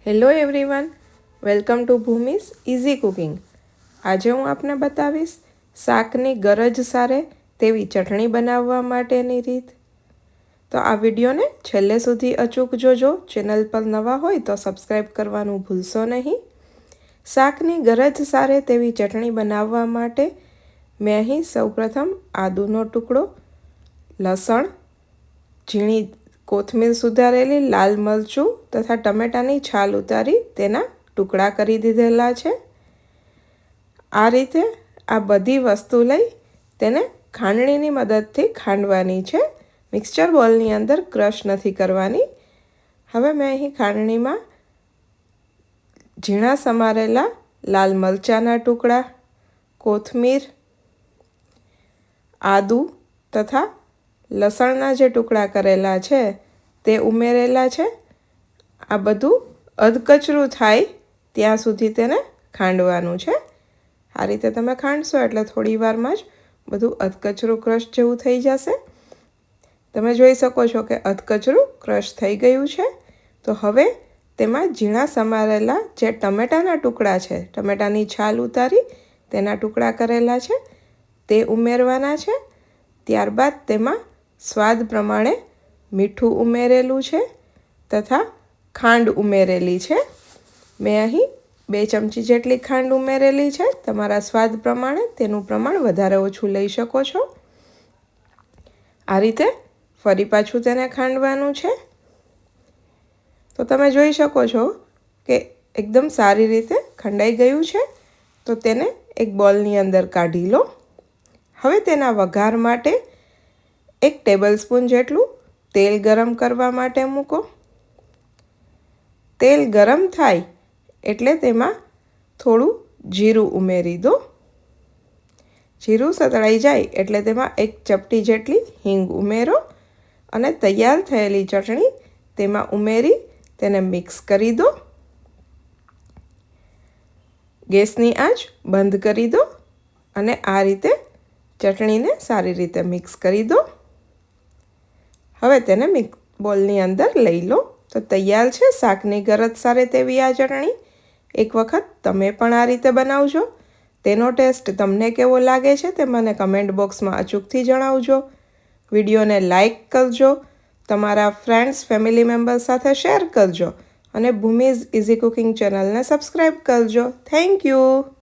Hello everyone, welcome to Bhumi's easy cooking. આજે હું આપને બતાવીશ શાકની ગરજ સારે તેવી ચટણી બનાવવા માટેની રીત। તો આ વિડીયોને છેલ્લે સુધી અચૂક જોજો। ચેનલ પર નવા હોય તો સબસ્ક્રાઈબ કરવાનું ભૂલશો નહીં। શાકની ગરજ સારે તેવી ચટણી બનાવવા માટે મેં અહીં સૌપ્રથમ આદુનો ટુકડો, લસણ, ઝીણી કોથમીર સુધારેલી, લાલ મરચું તથા ટમેટાની છાલ ઉતારી તેના ટુકડા કરી દીધેલા છે। આ રીતે આ બધી વસ્તુ લઈ તેને ખાંડણીની મદદથી ખાંડવાની છે। મિક્સચર બોલની અંદર ક્રશ નથી કરવાની। હવે મેં અહીં ખાંડણીમાં ઝીણા સમારેલા લાલ મરચાંના ટુકડા, કોથમીર, આદુ તથા લસણના જે ટુકડા કરેલા છે તે ઉમેરેલા છે। આ બધું અધકચરું થાય ત્યાં સુધી તેને ખાંડવાનું છે। આ રીતે તમે ખાંડશો એટલે થોડી વારમાં જ બધું અધકચરું ક્રશ જેવું થઈ જશે। તમે જોઈ શકો છો કે અધકચરું ક્રશ થઈ ગયું છે। તો હવે તેમાં ઝીણા સમારેલા જે ટમેટાના ટુકડા છે, ટમેટાની છાલ ઉતારી તેના ટુકડા કરેલા છે તે ઉમેરવાના છે। ત્યારબાદ તેમાં સ્વાદ પ્રમાણે મીઠું ઉમેરેલું છે તથા ખાંડ ઉમેરેલી છે। મેં અહીં 2 ચમચી જેટલી ખાંડ ઉમેરેલી છે। તમારા સ્વાદ પ્રમાણે તેનું પ્રમાણ વધારે ઓછું લઈ શકો છો। આ રીતે ફરી પાછું તેને ખાંડવાનું છે। તો તમે જોઈ શકો છો કે એકદમ સારી રીતે ખંડાઈ ગયું છે। તો તેને એક બોલની અંદર કાઢી લો। હવે તેના વઘાર માટે 1 ટેબલસ્પૂન જેટલું તેલ ગરમ કરવા માટે મૂકો। તેલ ગરમ થાય એટલે તેમાં થોડું જીરું ઉમેરી દો। જીરું સતળાઈ જાય એટલે તેમાં 1 ચપટી જેટલી હિંગ ઉમેરો અને તૈયાર થયેલી ચટણી તેમાં ઉમેરી તેને મિક્સ કરી દો। ગેસની આંચ બંધ કરી દો અને આ રીતે ચટણીને સારી રીતે મિક્સ કરી દો। હવે તેને બોલની અંદર લઈ લો। તો તૈયાર છે શાકની ગરજ સારે તેવી આ ચટણી। એક વખત તમે પણ આ રીતે બનાવજો। તેનો ટેસ્ટ તમને કેવો લાગે છે તે મને કમેન્ટ બોક્સમાં અચૂકથી જણાવજો। વિડીયોને લાઈક કરજો, તમારા ફ્રેન્ડ્સ ફેમિલી મેમ્બર્સ સાથે શેર કરજો અને ભૂમિઝ ઇઝી કુકિંગ ચેનલને સબસ્ક્રાઈબ કરજો। Thank you.